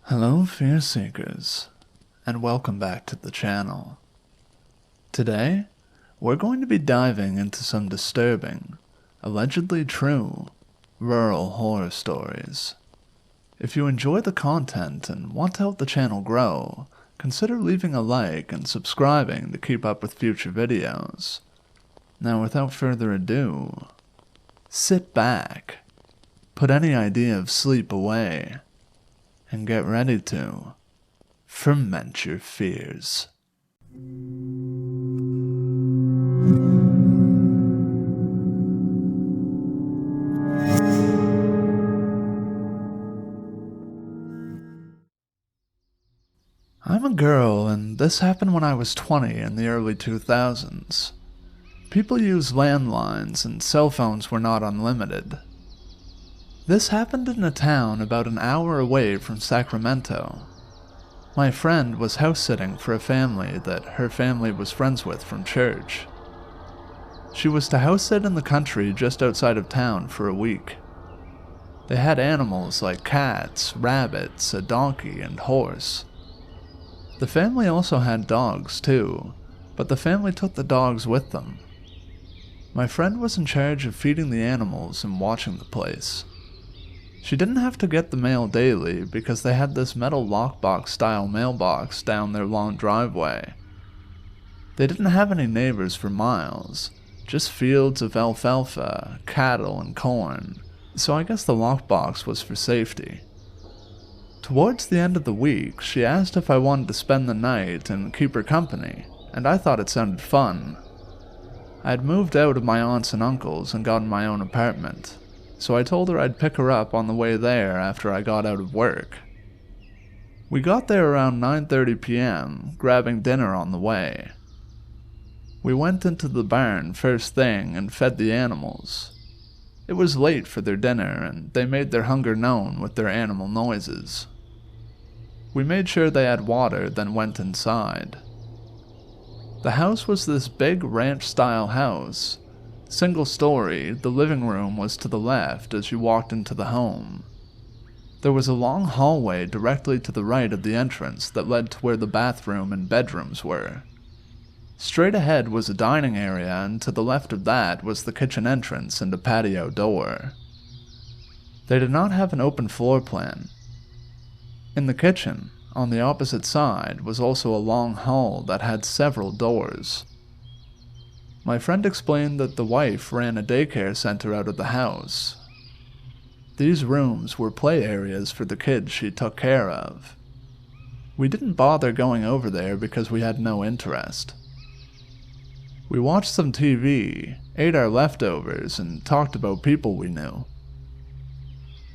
Hello fear seekers, and welcome back to the channel. Today, we're going to be diving into some disturbing, allegedly true, rural horror stories. If you enjoy the content and want to help the channel grow, consider leaving a like and subscribing to keep up with future videos. Now without further ado, sit back, put any idea of sleep away, and get ready to ferment your fears. I'm a girl, and this happened when I was 20 in the early 2000s. People used landlines, and cell phones were not unlimited. This happened in a town about an hour away from Sacramento. My friend was house-sitting for a family that her family was friends with from church. She was to house-sit in the country just outside of town for a week. They had animals like cats, rabbits, a donkey, and horse. The family also had dogs too, but the family took the dogs with them. My friend was in charge of feeding the animals and watching the place. She didn't have to get the mail daily because they had this metal lockbox style mailbox down their long driveway. They didn't have any neighbors for miles, just fields of alfalfa, cattle, and corn, so I guess the lockbox was for safety. Towards the end of the week, she asked if I wanted to spend the night and keep her company, and I thought it sounded fun. I had moved out of my aunts and uncles and gotten my own apartment, so I told her I'd pick her up on the way there after I got out of work. We got there around 9:30 p.m., grabbing dinner on the way. We went into the barn first thing and fed the animals. It was late for their dinner, and they made their hunger known with their animal noises. We made sure they had water, then went inside. The house was this big ranch-style house. Single story, the living room was to the left as you walked into the home. There was a long hallway directly to the right of the entrance that led to where the bathroom and bedrooms were. Straight ahead was a dining area, and to the left of that was the kitchen entrance and a patio door. They did not have an open floor plan. In the kitchen, on the opposite side, was also a long hall that had several doors. My friend explained that the wife ran a daycare center out of the house. These rooms were play areas for the kids she took care of. We didn't bother going over there because we had no interest. We watched some TV, ate our leftovers, and talked about people we knew.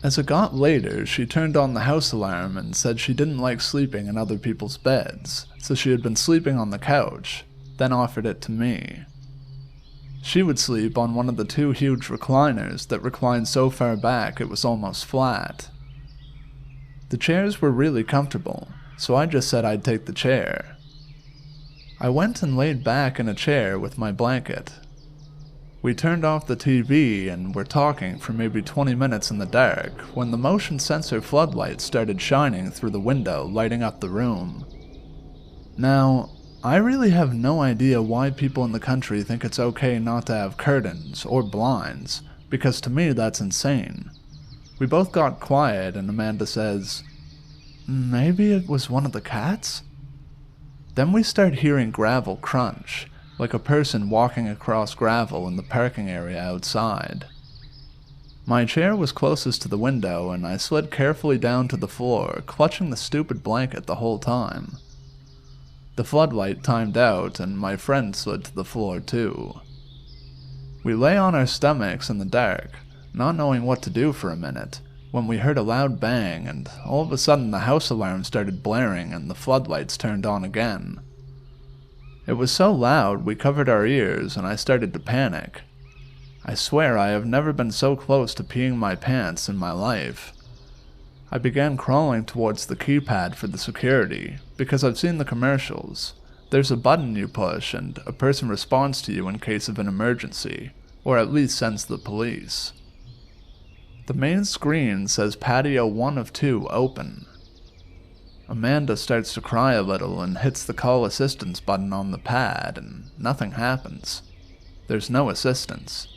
As it got later, she turned on the house alarm and said she didn't like sleeping in other people's beds, so she had been sleeping on the couch, then offered it to me. She would sleep on one of the two huge recliners that reclined so far back it was almost flat. The chairs were really comfortable, so I just said I'd take the chair. I went and laid back in a chair with my blanket. We turned off the TV and were talking for maybe 20 minutes in the dark when the motion sensor floodlights started shining through the window, lighting up the room. Now, I really have no idea why people in the country think it's okay not to have curtains or blinds, because to me that's insane. We both got quiet and Amanda says, "Maybe it was one of the cats?" Then we start hearing gravel crunch, like a person walking across gravel in the parking area outside. My chair was closest to the window and I slid carefully down to the floor, clutching the stupid blanket the whole time. The floodlight timed out and my friend slid to the floor too. We lay on our stomachs in the dark, not knowing what to do for a minute, when we heard a loud bang and all of a sudden the house alarm started blaring and the floodlights turned on again. It was so loud we covered our ears and I started to panic. I swear I have never been so close to peeing my pants in my life. I began crawling towards the keypad for the security, because I've seen the commercials. There's a button you push and a person responds to you in case of an emergency, or at least sends the police. The main screen says patio 1 of 2 open. Amanda starts to cry a little and hits the call assistance button on the pad, and nothing happens. There's no assistance.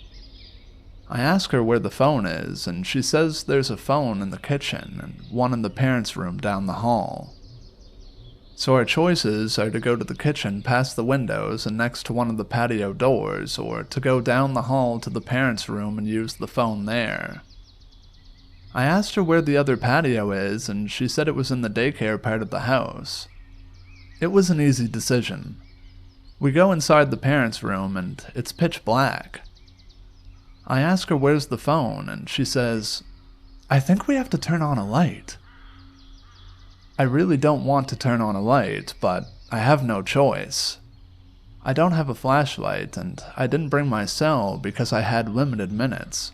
I ask her where the phone is, and she says there's a phone in the kitchen and one in the parents' room down the hall. So our choices are to go to the kitchen past the windows and next to one of the patio doors, or to go down the hall to the parents' room and use the phone there. I asked her where the other patio is, and she said it was in the daycare part of the house. It was an easy decision. We go inside the parents' room, and it's pitch black. I ask her where's the phone, and she says, "I think we have to turn on a light." I really don't want to turn on a light, but I have no choice. I don't have a flashlight, and I didn't bring my cell because I had limited minutes.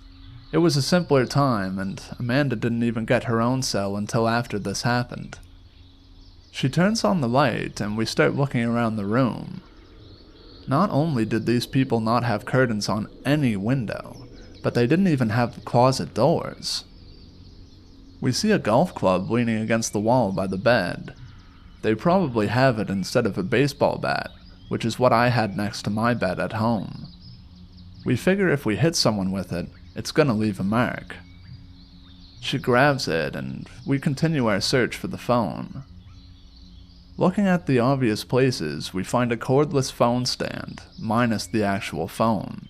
It was a simpler time, and Amanda didn't even get her own cell until after this happened. She turns on the light, and we start looking around the room. Not only did these people not have curtains on any window, but they didn't even have closet doors. We see a golf club leaning against the wall by the bed. They probably have it instead of a baseball bat, which is what I had next to my bed at home. We figure if we hit someone with it, it's gonna leave a mark. She grabs it, and we continue our search for the phone. Looking at the obvious places, we find a cordless phone stand, minus the actual phone.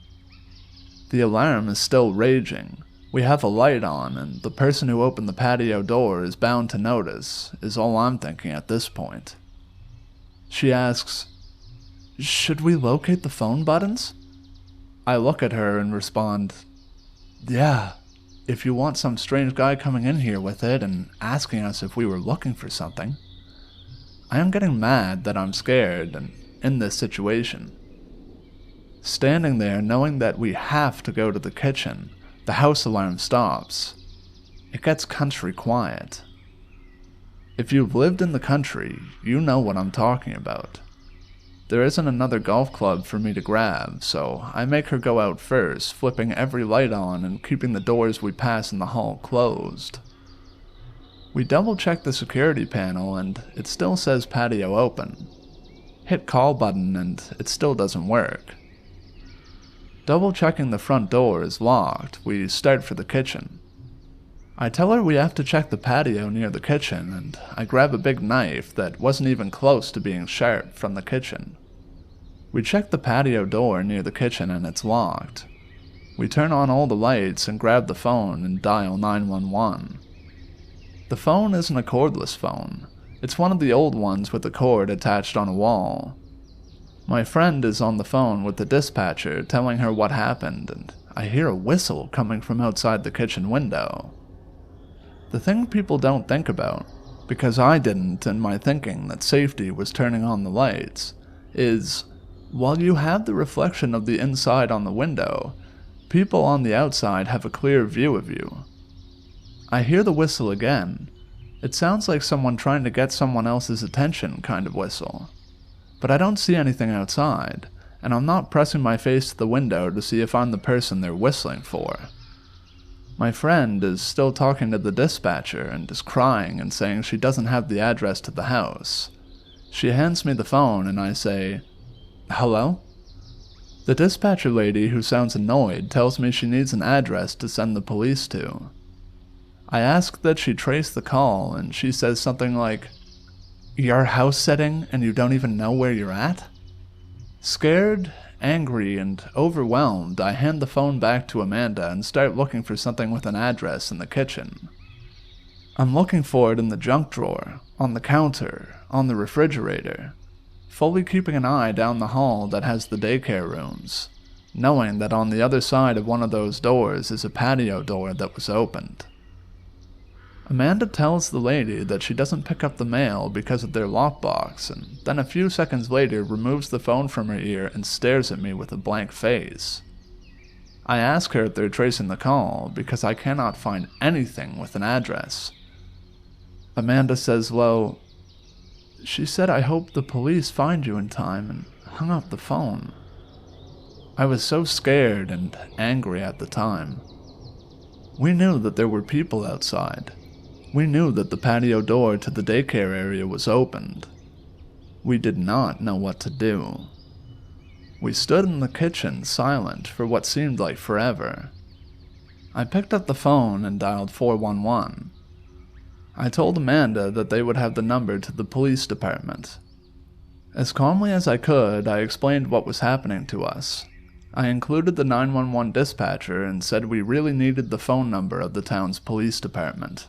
The alarm is still raging. We have a light on, and the person who opened the patio door is bound to notice, is all I'm thinking at this point. She asks, "Should we locate the phone buttons?" I look at her and respond, "Yeah, if you want some strange guy coming in here with it and asking us if we were looking for something." I am getting mad that I'm scared and in this situation. Standing there knowing that we have to go to the kitchen, the house alarm stops. It gets country quiet. If you've lived in the country, you know what I'm talking about. There isn't another golf club for me to grab, so I make her go out first, flipping every light on and keeping the doors we pass in the hall closed. We double check the security panel and it still says patio open. Hit call button and it still doesn't work. Double checking the front door is locked, we start for the kitchen. I tell her we have to check the patio near the kitchen, and I grab a big knife that wasn't even close to being sharp from the kitchen. We check the patio door near the kitchen and it's locked. We turn on all the lights and grab the phone and dial 911. The phone isn't a cordless phone. It's one of the old ones with a cord attached on a wall. My friend is on the phone with the dispatcher telling her what happened, and I hear a whistle coming from outside the kitchen window. The thing people don't think about, because I didn't in my thinking that safety was turning on the lights, is, while you have the reflection of the inside on the window, people on the outside have a clear view of you. I hear the whistle again. It sounds like someone trying to get someone else's attention kind of whistle. But I don't see anything outside, and I'm not pressing my face to the window to see if I'm the person they're whistling for. My friend is still talking to the dispatcher and is crying and saying she doesn't have the address to the house. She hands me the phone and I say, "Hello?" The dispatcher lady, who sounds annoyed, tells me she needs an address to send the police to. I ask that she trace the call, and she says something like, "You're house sitting and you don't even know where you're at?" Scared, angry, and overwhelmed, I hand the phone back to Amanda and start looking for something with an address in the kitchen. I'm looking for it in the junk drawer, on the counter, on the refrigerator, fully keeping an eye down the hall that has the daycare rooms, knowing that on the other side of one of those doors is a patio door that was opened. Amanda tells the lady that she doesn't pick up the mail because of their lockbox, and then a few seconds later removes the phone from her ear and stares at me with a blank face. I ask her if they're tracing the call because I cannot find anything with an address. Amanda says low, "She said I hope the police find you in time," and hung up the phone. I was so scared and angry at the time. We knew that there were people outside. We knew that the patio door to the daycare area was opened. We did not know what to do. We stood in the kitchen, silent, for what seemed like forever. I picked up the phone and dialed 411. I told Amanda that they would have the number to the police department. As calmly as I could, I explained what was happening to us. I included the 911 dispatcher and said we really needed the phone number of the town's police department.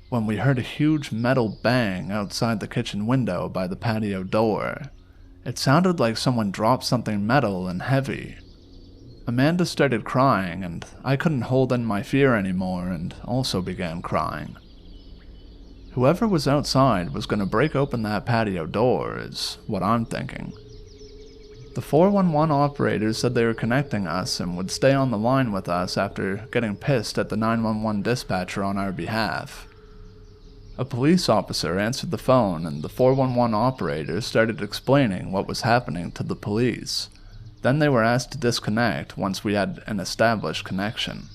When we heard a huge metal bang outside the kitchen window by the patio door, it sounded like someone dropped something metal and heavy. Amanda started crying, and I couldn't hold in my fear anymore and also began crying. Whoever was outside was going to break open that patio door, is what I'm thinking. The 411 operator said they were connecting us and would stay on the line with us after getting pissed at the 911 dispatcher on our behalf. A police officer answered the phone and the 411 operator started explaining what was happening to the police. Then they were asked to disconnect once we had an established connection.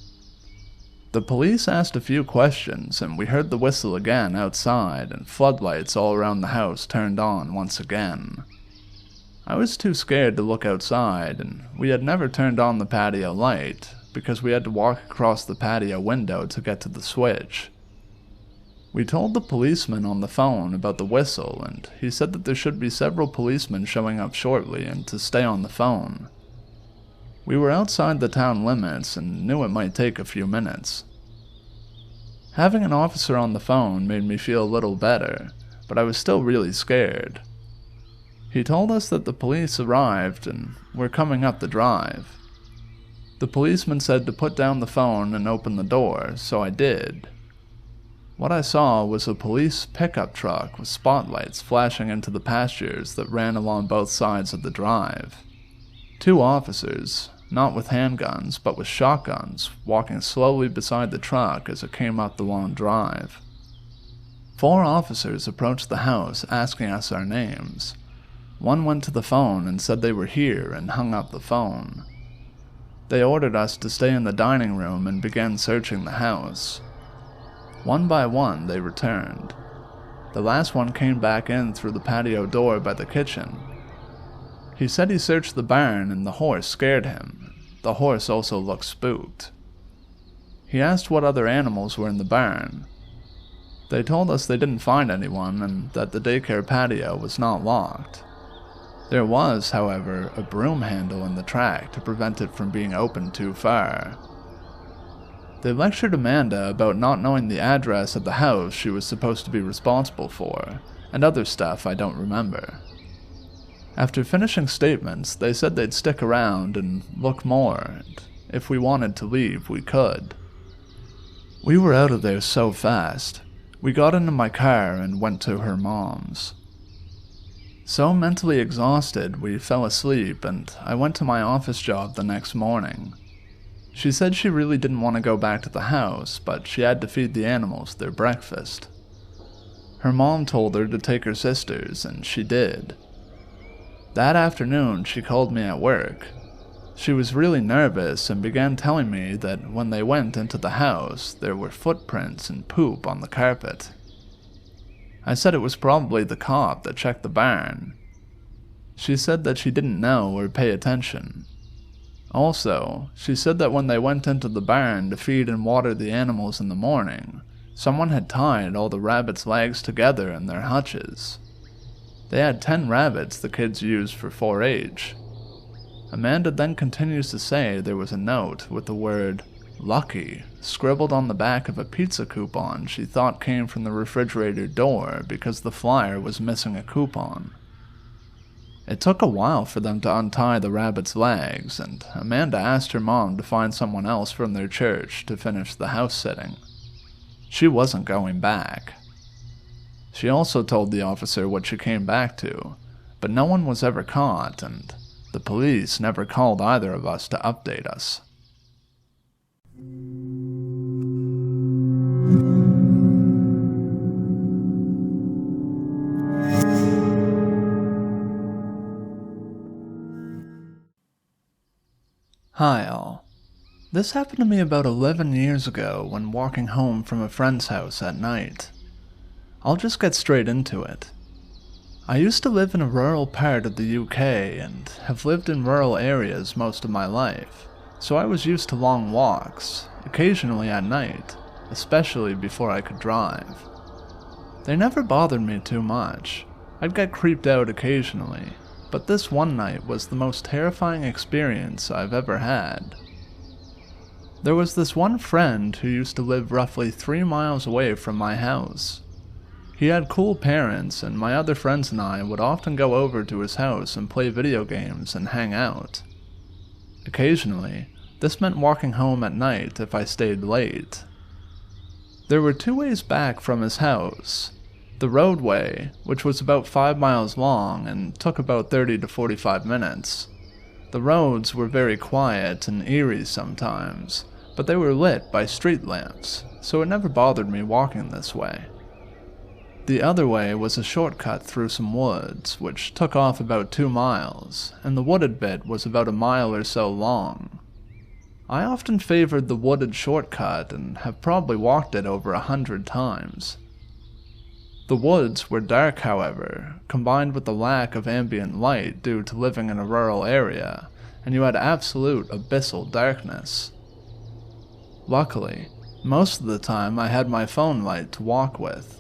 The police asked a few questions, and we heard the whistle again outside, and floodlights all around the house turned on once again. I was too scared to look outside, and we had never turned on the patio light, because we had to walk across the patio window to get to the switch. We told the policeman on the phone about the whistle, and he said that there should be several policemen showing up shortly and to stay on the phone. We were outside the town limits and knew it might take a few minutes. Having an officer on the phone made me feel a little better, but I was still really scared. He told us that the police arrived and were coming up the drive. The policeman said to put down the phone and open the door, so I did. What I saw was a police pickup truck with spotlights flashing into the pastures that ran along both sides of the drive. 2 officers, not with handguns but with shotguns, walking slowly beside the truck as it came up the long drive. 4 officers approached the house asking us our names. One went to the phone and said they were here and hung up the phone. They ordered us to stay in the dining room and began searching the house. One by one they returned. The last one came back in through the patio door by the kitchen. He said he searched the barn and the horse scared him. The horse also looked spooked. He asked what other animals were in the barn. They told us they didn't find anyone and that the daycare patio was not locked. There was, however, a broom handle in the track to prevent it from being opened too far. They lectured Amanda about not knowing the address of the house she was supposed to be responsible for, and other stuff I don't remember. After finishing statements, they said they'd stick around and look more, and if we wanted to leave, we could. We were out of there so fast. We got into my car and went to her mom's. So mentally exhausted, we fell asleep, and I went to my office job the next morning. She said she really didn't want to go back to the house, but she had to feed the animals their breakfast. Her mom told her to take her sisters, and she did. That afternoon, she called me at work. She was really nervous and began telling me that when they went into the house, there were footprints and poop on the carpet. I said it was probably the cop that checked the barn. She said that she didn't know or pay attention. Also, she said that when they went into the barn to feed and water the animals in the morning, someone had tied all the rabbits' legs together in their hutches. They had 10 rabbits the kids used for 4-H. Amanda then continues to say there was a note with the word "Lucky" scribbled on the back of a pizza coupon she thought came from the refrigerator door because the flyer was missing a coupon. It took a while for them to untie the rabbit's legs, and Amanda asked her mom to find someone else from their church to finish the house sitting. She wasn't going back. She also told the officer what she came back to, but no one was ever caught, and the police never called either of us to update us. Hi all. This happened to me about 11 years ago when walking home from a friend's house at night. I'll just get straight into it. I used to live in a rural part of the UK and have lived in rural areas most of my life, so I was used to long walks, occasionally at night, especially before I could drive. They never bothered me too much. I'd get creeped out occasionally, but this one night was the most terrifying experience I've ever had. There was this one friend who used to live roughly 3 miles away from my house. He had cool parents, and my other friends and I would often go over to his house and play video games and hang out. Occasionally, this meant walking home at night if I stayed late. There were 2 ways back from his house. The roadway, which was about 5 miles long and took about 30 to 45 minutes. The roads were very quiet and eerie sometimes, but they were lit by street lamps, so it never bothered me walking this way. The other way was a shortcut through some woods, which took off about 2 miles, and the wooded bit was about a mile or so long. I often favored the wooded shortcut and have probably walked it over 100 times. The woods were dark, however, combined with the lack of ambient light due to living in a rural area, and you had absolute abyssal darkness. Luckily, most of the time I had my phone light to walk with,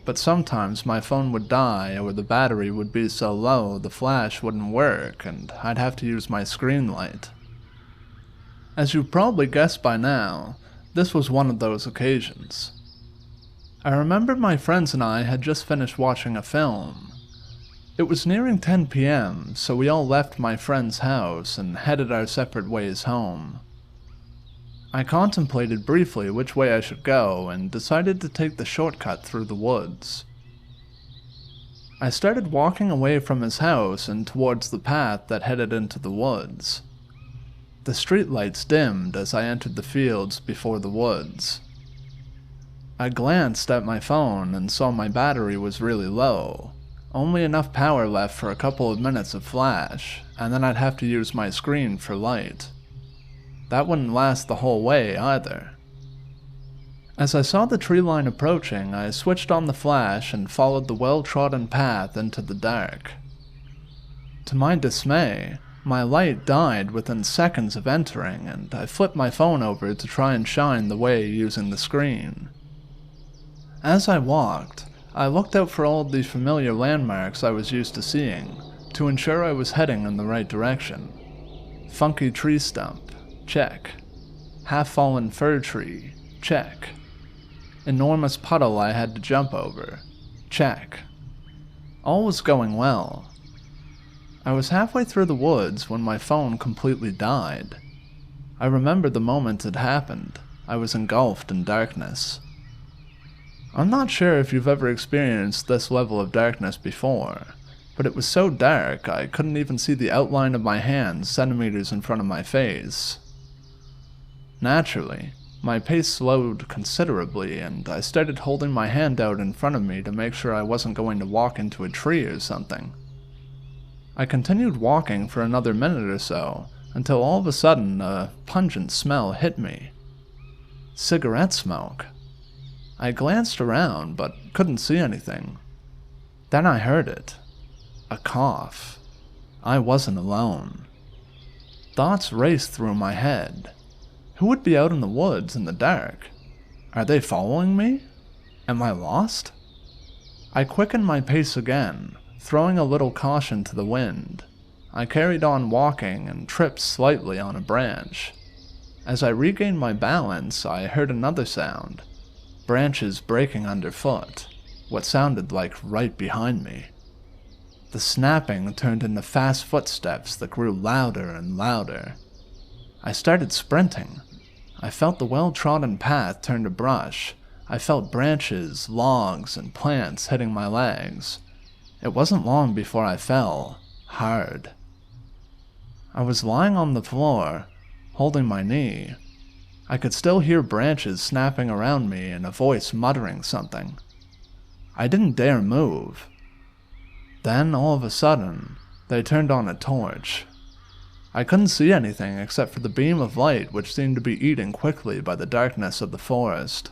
but sometimes my phone would die or the battery would be so low the flash wouldn't work and I'd have to use my screen light. As you've probably guessed by now, this was one of those occasions. I remember my friends and I had just finished watching a film. It was nearing 10 p.m., so we all left my friend's house and headed our separate ways home. I contemplated briefly which way I should go and decided to take the shortcut through the woods. I started walking away from his house and towards the path that headed into the woods. The streetlights dimmed as I entered the fields before the woods. I glanced at my phone and saw my battery was really low, only enough power left for a couple of minutes of flash, and then I'd have to use my screen for light. That wouldn't last the whole way either. As I saw the tree line approaching, I switched on the flash and followed the well-trodden path into the dark. To my dismay, my light died within seconds of entering, and I flipped my phone over to try and shine the way using the screen. As I walked, I looked out for all of the familiar landmarks I was used to seeing, to ensure I was heading in the right direction. Funky tree stump. Check. Half-fallen fir tree. Check. Enormous puddle I had to jump over. Check. All was going well. I was halfway through the woods when my phone completely died. I remember the moment it happened. I was engulfed in darkness. I'm not sure if you've ever experienced this level of darkness before, but it was so dark I couldn't even see the outline of my hand centimeters in front of my face. Naturally, my pace slowed considerably, and I started holding my hand out in front of me to make sure I wasn't going to walk into a tree or something. I continued walking for another minute or so, until all of a sudden a pungent smell hit me. Cigarette smoke. I glanced around, but couldn't see anything. Then I heard it. A cough. I wasn't alone. Thoughts raced through my head. Who would be out in the woods in the dark? Are they following me? Am I lost? I quickened my pace again, throwing a little caution to the wind. I carried on walking and tripped slightly on a branch. As I regained my balance, I heard another sound. Branches breaking underfoot, what sounded like right behind me. The snapping turned into fast footsteps that grew louder and louder. I started sprinting. I felt the well-trodden path turn to brush. I felt branches, logs, and plants hitting my legs. It wasn't long before I fell, hard. I was lying on the floor, holding my knee. I could still hear branches snapping around me and a voice muttering something. I didn't dare move. Then, all of a sudden, they turned on a torch. I couldn't see anything except for the beam of light which seemed to be eaten quickly by the darkness of the forest.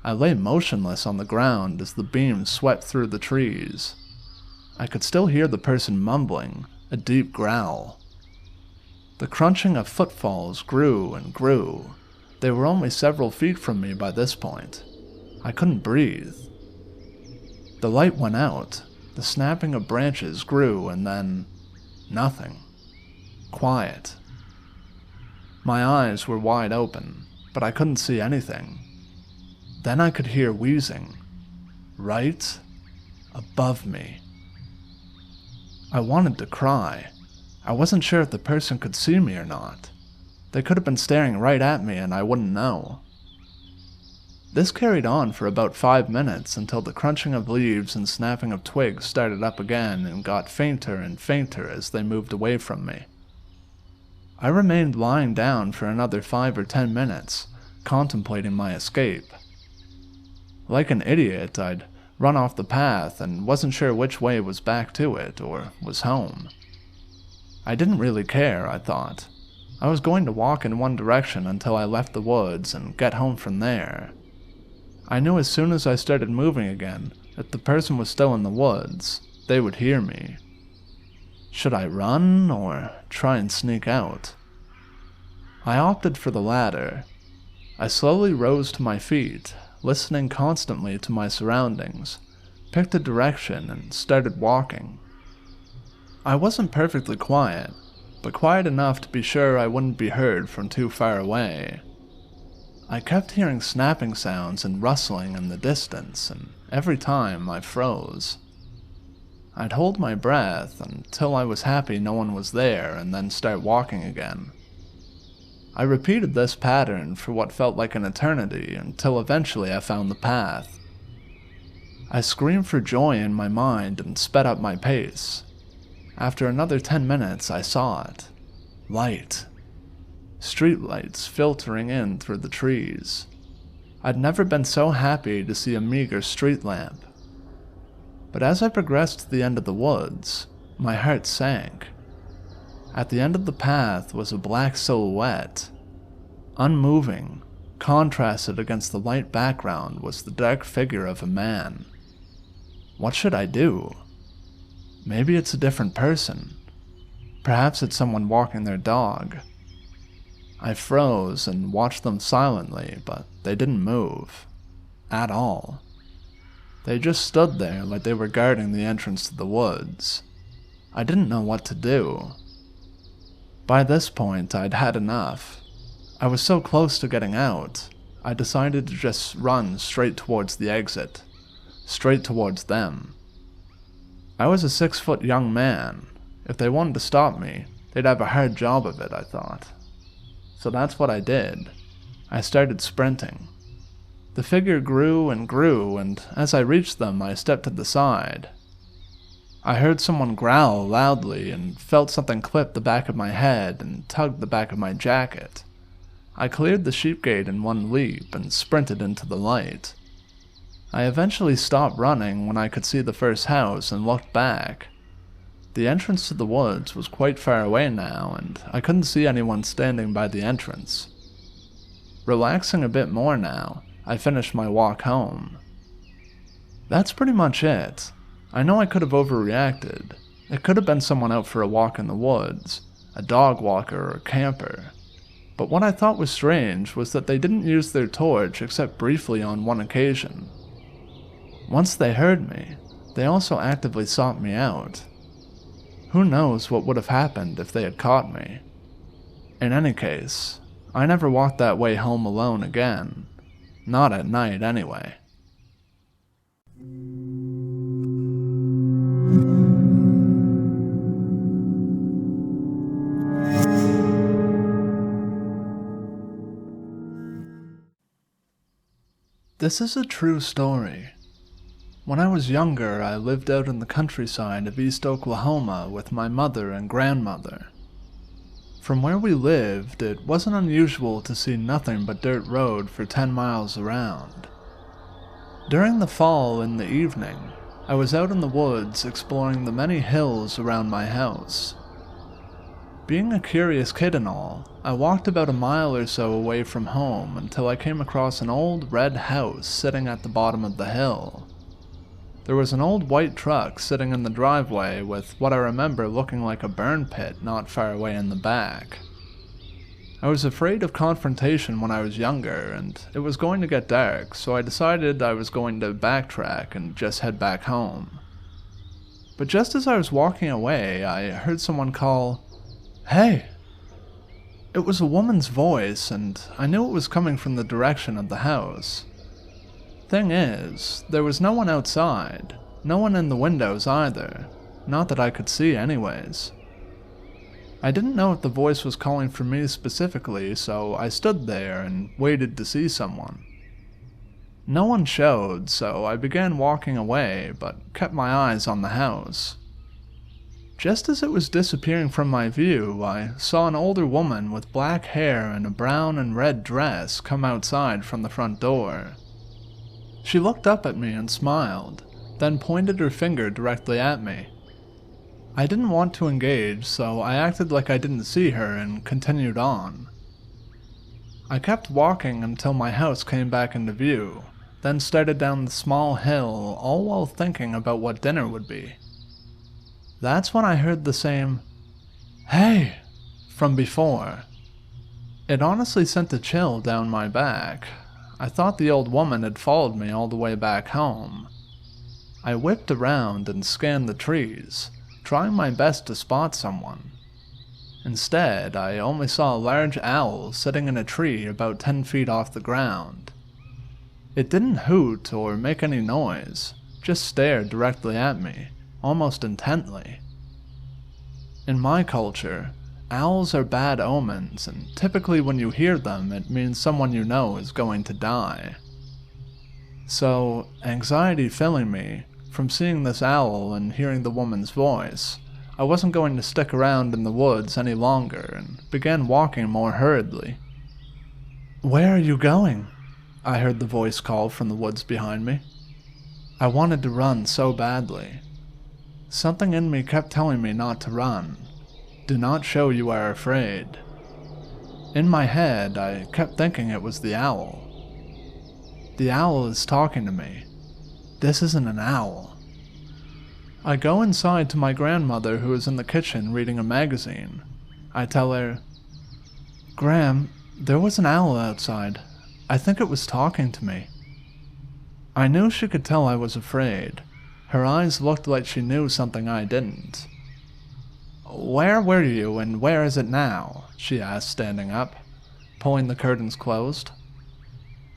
I lay motionless on the ground as the beam swept through the trees. I could still hear the person mumbling, a deep growl. The crunching of footfalls grew and grew. They were only several feet from me by this point. I couldn't breathe. The light went out, the snapping of branches grew, and then nothing. Quiet. My eyes were wide open, but I couldn't see anything. Then I could hear wheezing, right above me. I wanted to cry. I wasn't sure if the person could see me or not. They could have been staring right at me and I wouldn't know. This carried on for about 5 minutes until the crunching of leaves and snapping of twigs started up again and got fainter and fainter as they moved away from me. I remained lying down for another 5 or 10 minutes, contemplating my escape. Like an idiot, I'd run off the path and wasn't sure which way was back to it or was home. I didn't really care, I thought. I was going to walk in one direction until I left the woods and get home from there. I knew as soon as I started moving again that the person was still in the woods. They would hear me. Should I run or try and sneak out? I opted for the latter. I slowly rose to my feet, listening constantly to my surroundings, picked a direction and started walking. I wasn't perfectly quiet, but quiet enough to be sure I wouldn't be heard from too far away. I kept hearing snapping sounds and rustling in the distance, and every time I froze. I'd hold my breath until I was happy no one was there and then start walking again. I repeated this pattern for what felt like an eternity until eventually I found the path. I screamed for joy in my mind and sped up my pace. After another 10 minutes, I saw it. Light. Streetlights filtering in through the trees. I'd never been so happy to see a meager street lamp. But as I progressed to the end of the woods, my heart sank. At the end of the path was a black silhouette. Unmoving, contrasted against the light background was the dark figure of a man. What should I do? Maybe it's a different person. Perhaps it's someone walking their dog. I froze and watched them silently, but they didn't move. At all. They just stood there like they were guarding the entrance to the woods. I didn't know what to do. By this point, I'd had enough. I was so close to getting out, I decided to just run straight towards the exit. Straight towards them. I was a 6-foot young man. If they wanted to stop me, they'd have a hard job of it, I thought. So that's what I did. I started sprinting. The figure grew and grew, and as I reached them, I stepped to the side. I heard someone growl loudly and felt something clip the back of my head and tug the back of my jacket. I cleared the sheep gate in one leap and sprinted into the light. I eventually stopped running when I could see the first house and looked back. The entrance to the woods was quite far away now, and I couldn't see anyone standing by the entrance. Relaxing a bit more now, I finished my walk home. That's pretty much it. I know I could have overreacted. It could have been someone out for a walk in the woods, a dog walker or camper. But what I thought was strange was that they didn't use their torch except briefly on one occasion. Once they heard me, they also actively sought me out. Who knows what would have happened if they had caught me. In any case, I never walked that way home alone again. Not at night, anyway. This is a true story. When I was younger, I lived out in the countryside of East Oklahoma with my mother and grandmother. From where we lived, it wasn't unusual to see nothing but dirt road for 10 miles around. During the fall in the evening, I was out in the woods exploring the many hills around my house. Being a curious kid and all, I walked about a mile or so away from home until I came across an old red house sitting at the bottom of the hill. There was an old white truck sitting in the driveway with what I remember looking like a burn pit not far away in the back. I was afraid of confrontation when I was younger, and it was going to get dark, so I decided I was going to backtrack and just head back home. But just as I was walking away, I heard someone call, "Hey!" It was a woman's voice, and I knew it was coming from the direction of the house. Thing is, there was no one outside, no one in the windows either, not that I could see anyways. I didn't know if the voice was calling for me specifically, so I stood there and waited to see someone. No one showed, so I began walking away, but kept my eyes on the house. Just as it was disappearing from my view, I saw an older woman with black hair and a brown and red dress come outside from the front door. She looked up at me and smiled, then pointed her finger directly at me. I didn't want to engage, so I acted like I didn't see her and continued on. I kept walking until my house came back into view, then started down the small hill, all while thinking about what dinner would be. That's when I heard the same, "Hey!" from before. It honestly sent a chill down my back. I thought the old woman had followed me all the way back home. I whipped around and scanned the trees, trying my best to spot someone. Instead, I only saw a large owl sitting in a tree about 10 feet off the ground. It didn't hoot or make any noise, just stared directly at me, almost intently. In my culture, owls are bad omens, and typically when you hear them, it means someone you know is going to die. So, anxiety filling me from seeing this owl and hearing the woman's voice, I wasn't going to stick around in the woods any longer and began walking more hurriedly. "Where are you going?" I heard the voice call from the woods behind me. I wanted to run so badly. Something in me kept telling me not to run. Do not show you are afraid. In my head, I kept thinking it was the owl. The owl is talking to me. This isn't an owl. I go inside to my grandmother, who is in the kitchen reading a magazine. I tell her, "Gram, there was an owl outside. I think it was talking to me." I knew she could tell I was afraid. Her eyes looked like she knew something I didn't. "Where were you, and where is it now?" she asked, standing up, pulling the curtains closed.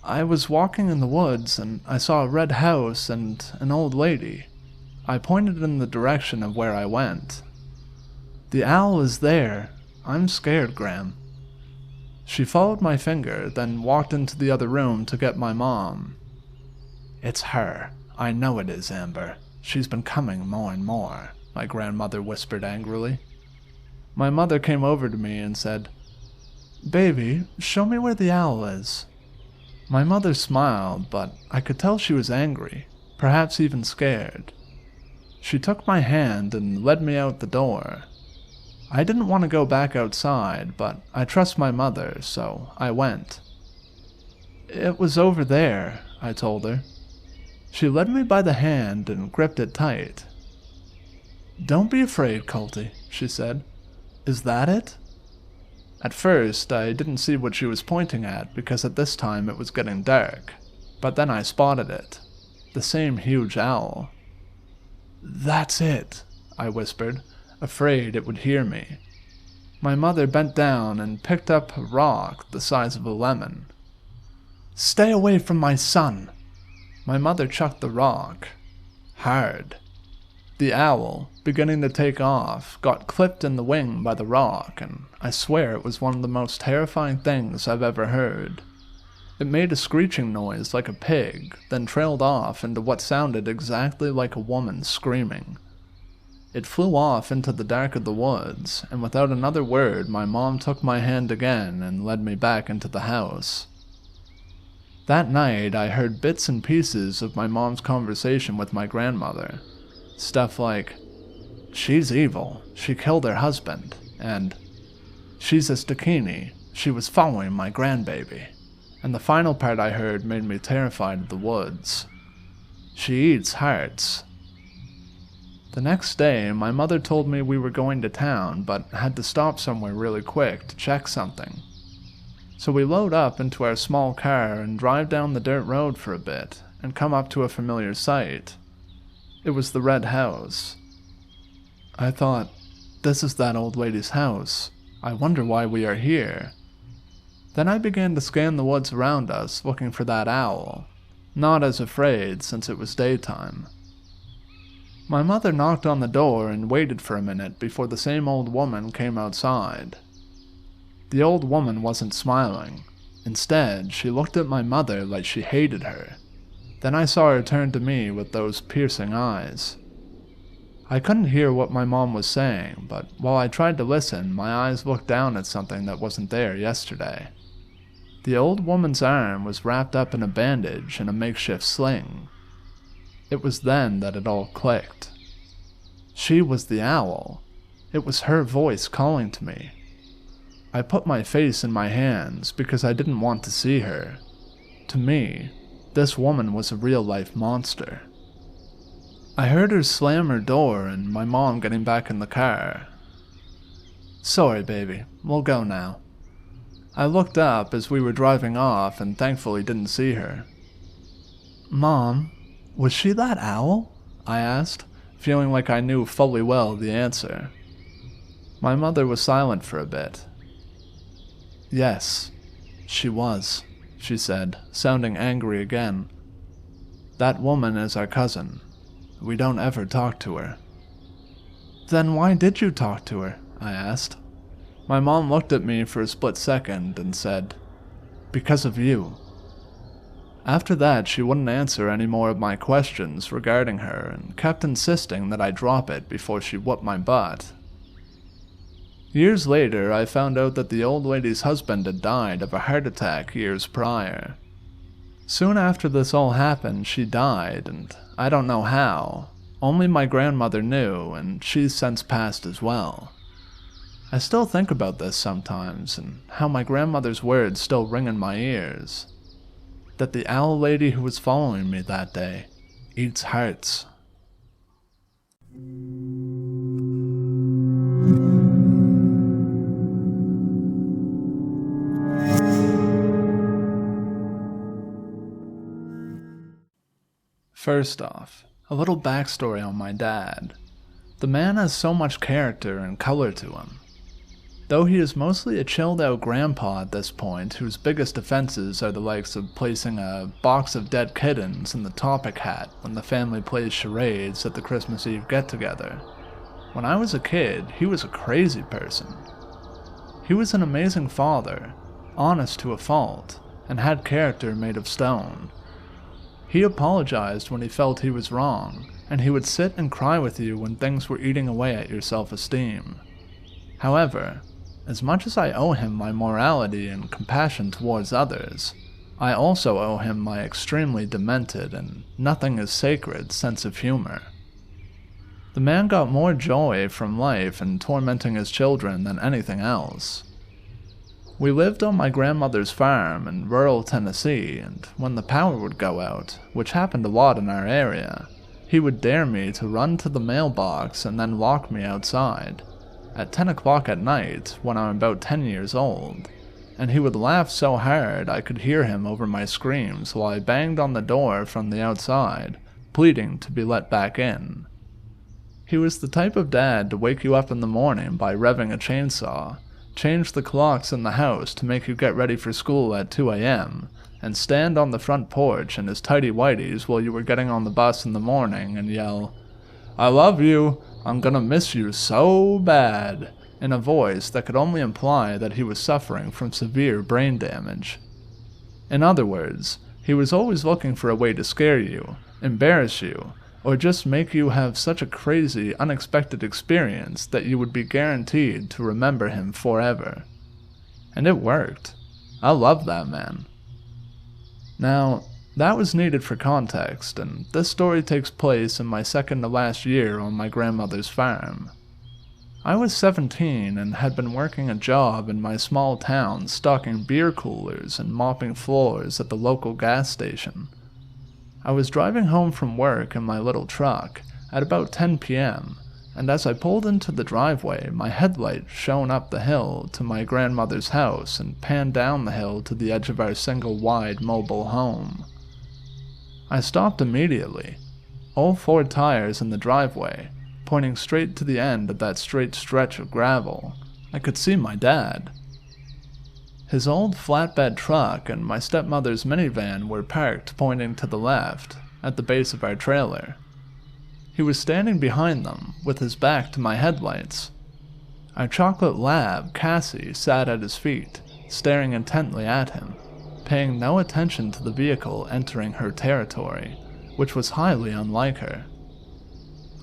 "I was walking in the woods, and I saw a red house and an old lady." I pointed in the direction of where I went. "The owl is there. I'm scared, Gram." She followed my finger, then walked into the other room to get my mom. "It's her. I know it is, Amber. She's been coming more and more," my grandmother whispered angrily. My mother came over to me and said, "Baby, show me where the owl is." My mother smiled, but I could tell she was angry, perhaps even scared. She took my hand and led me out the door. I didn't want to go back outside, but I trust my mother, so I went. "It was over there," I told her. She led me by the hand and gripped it tight. "Don't be afraid, Colty," she said. "Is that it?" At first, I didn't see what she was pointing at because at this time it was getting dark, but then I spotted it. The same huge owl. "That's it," I whispered, afraid it would hear me. My mother bent down and picked up a rock the size of a lemon. "Stay away from my son!" My mother chucked the rock. Hard. The owl, beginning to take off, got clipped in the wing by the rock, and I swear it was one of the most terrifying things I've ever heard. It made a screeching noise like a pig, then trailed off into what sounded exactly like a woman screaming. It flew off into the dark of the woods, and without another word, my mom took my hand again and led me back into the house. That night, I heard bits and pieces of my mom's conversation with my grandmother. Stuff like, "She's evil, she killed her husband," and She's a Stakini. She was following my grandbaby. And the final part I heard made me terrified of the woods. She eats hearts. The next day, my mother told me we were going to town, but had to stop somewhere really quick to check something. So we load up into our small car and drive down the dirt road for a bit, and come up to a familiar sight. It was the red house. I thought, this is that old lady's house. I wonder why we are here. Then I began to scan the woods around us, looking for that owl. Not as afraid, since it was daytime. My mother knocked on the door and waited for a minute before the same old woman came outside. The old woman wasn't smiling. Instead, she looked at my mother like she hated her. Then I saw her turn to me with those piercing eyes. I couldn't hear what my mom was saying, but while I tried to listen, my eyes looked down at something that wasn't there yesterday. The old woman's arm was wrapped up in a bandage and a makeshift sling. It was then that it all clicked. She was the owl. It was her voice calling to me. I put my face in my hands because I didn't want to see her. To me, this woman was a real-life monster. I heard her slam her door and my mom getting back in the car. Sorry, baby. We'll go now. I looked up as we were driving off and thankfully didn't see her. Mom, was she that owl? I asked, feeling like I knew fully well the answer. My mother was silent for a bit. Yes, she was, she said, sounding angry again. That woman is our cousin. We don't ever talk to her. Then why did you talk to her? I asked. My mom looked at me for a split second and said, because of you. After that, she wouldn't answer any more of my questions regarding her and kept insisting that I drop it before she whooped my butt. Years later, I found out that the old lady's husband had died of a heart attack years prior. Soon after this all happened, she died, and I don't know how. Only my grandmother knew, and she's since passed as well. I still think about this sometimes, and how my grandmother's words still ring in my ears. That the owl lady who was following me that day eats hearts. First off, a little backstory on my dad. The man has so much character and color to him. Though he is mostly a chilled-out grandpa at this point, whose biggest offenses are the likes of placing a box of dead kittens in the topic hat when the family plays charades at the Christmas Eve get-together. When I was a kid, he was a crazy person. He was an amazing father, honest to a fault, and had character made of stone. He apologized when he felt he was wrong, and he would sit and cry with you when things were eating away at your self-esteem. However, as much as I owe him my morality and compassion towards others, I also owe him my extremely demented and nothing is sacred sense of humor. The man got more joy from life and tormenting his children than anything else. We lived on my grandmother's farm in rural Tennessee, and when the power would go out, which happened a lot in our area, he would dare me to run to the mailbox and then lock me outside. At 10 o'clock at night, when I'm about 10 years old, and he would laugh so hard I could hear him over my screams while I banged on the door from the outside, pleading to be let back in. He was the type of dad to wake you up in the morning by revving a chainsaw, change the clocks in the house to make you get ready for school at 2 a.m., and stand on the front porch in his tighty-whities while you were getting on the bus in the morning and yell, "I love you! I'm gonna miss you so bad," in a voice that could only imply that he was suffering from severe brain damage. In other words, he was always looking for a way to scare you, embarrass you, or just make you have such a crazy, unexpected experience that you would be guaranteed to remember him forever. And it worked. I love that man. Now, that was needed for context, and this story takes place in my second to last year on my grandmother's farm. I was 17 and had been working a job in my small town stocking beer coolers and mopping floors at the local gas station. I was driving home from work in my little truck at about 10 p.m., and as I pulled into the driveway, my headlight shone up the hill to my grandmother's house and panned down the hill to the edge of our single-wide mobile home. I stopped immediately, all 4 tires in the driveway, pointing straight to the end of that straight stretch of gravel. I could see my dad. His old flatbed truck and my stepmother's minivan were parked pointing to the left, at the base of our trailer. He was standing behind them, with his back to my headlights. Our chocolate lab, Cassie, sat at his feet, staring intently at him, paying no attention to the vehicle entering her territory, which was highly unlike her.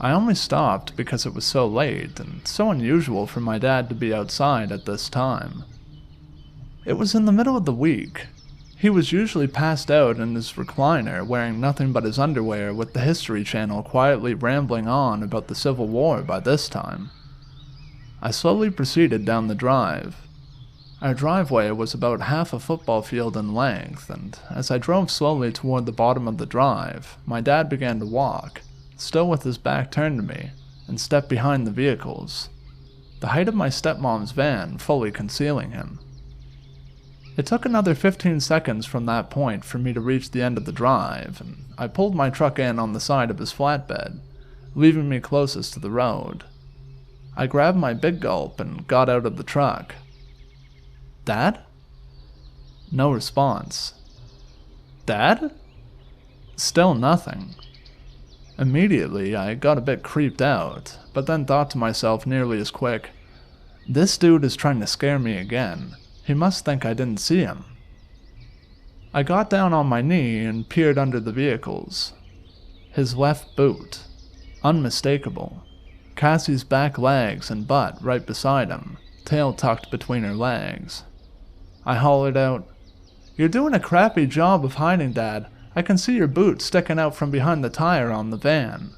I only stopped because it was so late and so unusual for my dad to be outside at this time. It was in the middle of the week. He was usually passed out in his recliner wearing nothing but his underwear with the History Channel quietly rambling on about the Civil War by this time. I slowly proceeded down the drive. Our driveway was about half a football field in length, and as I drove slowly toward the bottom of the drive, my dad began to walk, still with his back turned to me, and stepped behind the vehicles, the height of my stepmom's van fully concealing him. It took another 15 seconds from that point for me to reach the end of the drive, and I pulled my truck in on the side of his flatbed, leaving me closest to the road. I grabbed my big gulp and got out of the truck. "Dad?" No response. "Dad?" Still nothing. Immediately, I got a bit creeped out, but then thought to myself nearly as quick, "This dude is trying to scare me again. He must think I didn't see him." I got down on my knee and peered under the vehicles. His left boot, unmistakable. Cassie's back legs and butt right beside him, tail tucked between her legs. I hollered out, "You're doing a crappy job of hiding, Dad. I can see your boot sticking out from behind the tire on the van."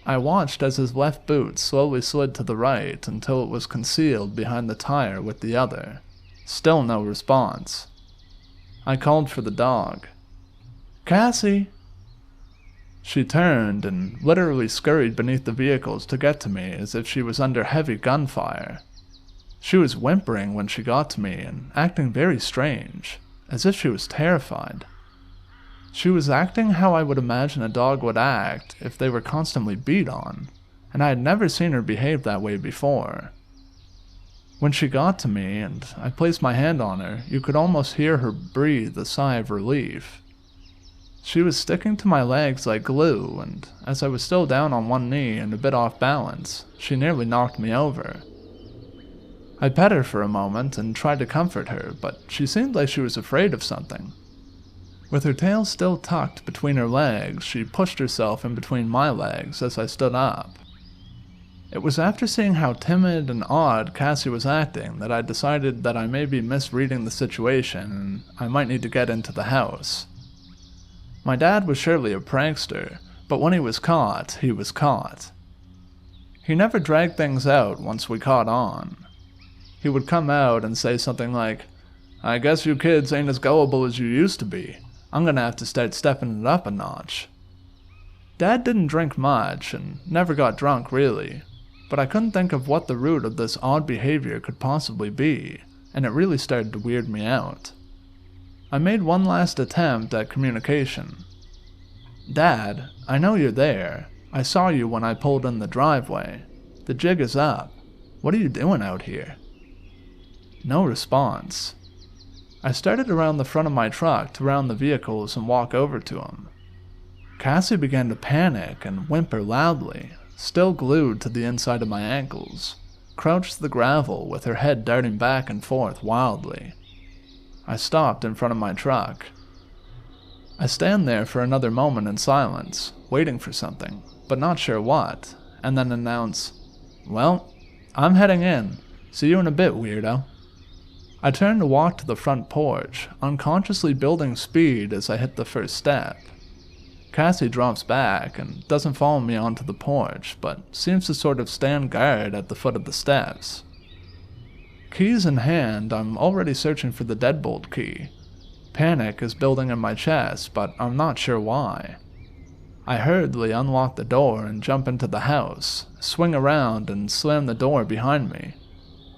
I watched as his left boot slowly slid to the right until it was concealed behind the tire with the other. Still no response. I called for the dog. "Cassie!" She turned and literally scurried beneath the vehicles to get to me as if she was under heavy gunfire. She was whimpering when she got to me and acting very strange, as if she was terrified. She was acting how I would imagine a dog would act if they were constantly beat on, and I had never seen her behave that way before. When she got to me and I placed my hand on her, you could almost hear her breathe a sigh of relief. She was sticking to my legs like glue, and as I was still down on one knee and a bit off balance, she nearly knocked me over. I pet her for a moment and tried to comfort her, but she seemed like she was afraid of something. With her tail still tucked between her legs, she pushed herself in between my legs as I stood up. It was after seeing how timid and odd Cassie was acting that I decided that I may be misreading the situation and I might need to get into the house. My dad was surely a prankster, but when he was caught, he was caught. He never dragged things out once we caught on. He would come out and say something like, "I guess you kids ain't as gullible as you used to be. I'm gonna have to start stepping it up a notch." Dad didn't drink much and never got drunk really, but I couldn't think of what the root of this odd behavior could possibly be, and it really started to weird me out. I made one last attempt at communication. "Dad, I know you're there. I saw you when I pulled in the driveway. The jig is up. What are you doing out here?" No response. I started around the front of my truck to round the vehicles and walk over to him. Cassie began to panic and whimper loudly, still glued to the inside of my ankles, crouched to the gravel with her head darting back and forth wildly. I stopped in front of my truck. I stand there for another moment in silence, waiting for something, but not sure what, and then announce, "Well, I'm heading in. See you in a bit, weirdo." I turned to walk to the front porch, unconsciously building speed as I hit the first step. Cassie drops back and doesn't follow me onto the porch, but seems to sort of stand guard at the foot of the steps. Keys in hand, I'm already searching for the deadbolt key. Panic is building in my chest, but I'm not sure why. I hurriedly unlock the door and jump into the house, swing around and slam the door behind me,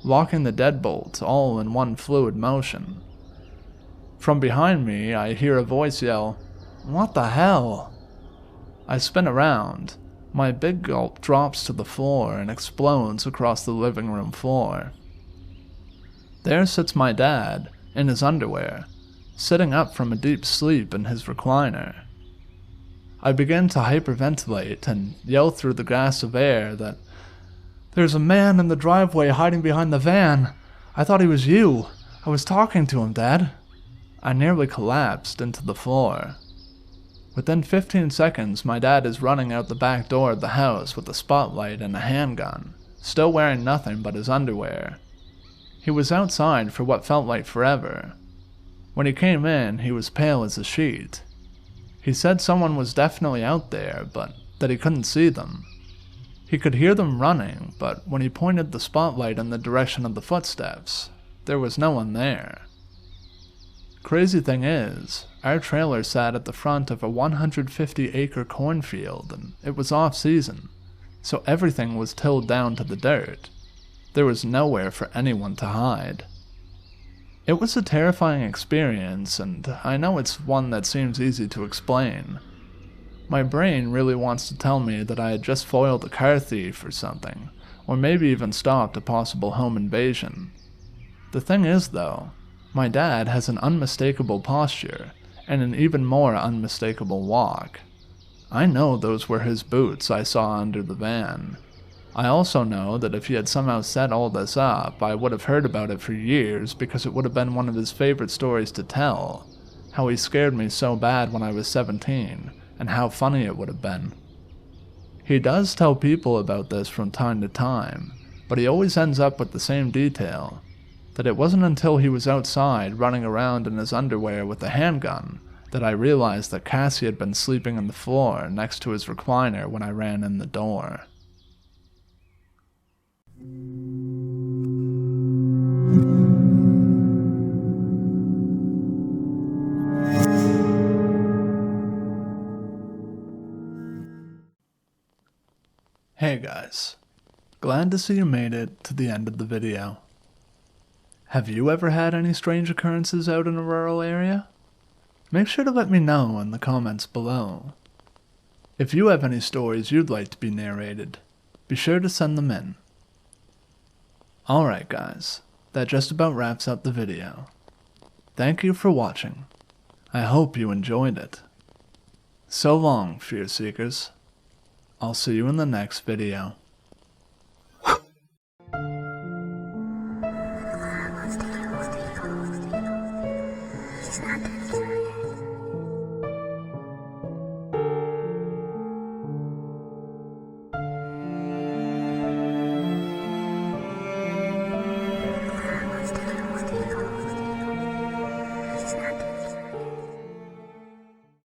locking the deadbolt all in one fluid motion. From behind me, I hear a voice yell, "What the hell?" I spin around. My big gulp drops to the floor and explodes across the living room floor. There sits my dad, in his underwear, sitting up from a deep sleep in his recliner. I begin to hyperventilate and yell through the gas of air that, "There's a man in the driveway hiding behind the van. I thought he was you. I was talking to him, Dad." I nearly collapsed into the floor. Within 15 seconds, my dad is running out the back door of the house with a spotlight and a handgun, still wearing nothing but his underwear. He was outside for what felt like forever. When he came in, he was pale as a sheet. He said someone was definitely out there, but that he couldn't see them. He could hear them running, but when he pointed the spotlight in the direction of the footsteps, there was no one there. Crazy thing is, our trailer sat at the front of a 150-acre cornfield, and it was off-season, so everything was tilled down to the dirt. There was nowhere for anyone to hide. It was a terrifying experience, and I know it's one that seems easy to explain. My brain really wants to tell me that I had just foiled a car thief or something, or maybe even stopped a possible home invasion. The thing is, though, my dad has an unmistakable posture, and an even more unmistakable walk. I know those were his boots I saw under the van. I also know that if he had somehow set all this up, I would have heard about it for years because it would have been one of his favorite stories to tell. How he scared me so bad when I was 17, and how funny it would have been. He does tell people about this from time to time, but he always ends up with the same detail, that it wasn't until he was outside running around in his underwear with a handgun that I realized that Cassie had been sleeping on the floor next to his recliner when I ran in the door. Hey guys, glad to see you made it to the end of the video. Have you ever had any strange occurrences out in a rural area? Make sure to let me know in the comments below. If you have any stories you'd like to be narrated, be sure to send them in. Alright guys, that just about wraps up the video. Thank you for watching. I hope you enjoyed it. So long, Fear Seekers. I'll see you in the next video.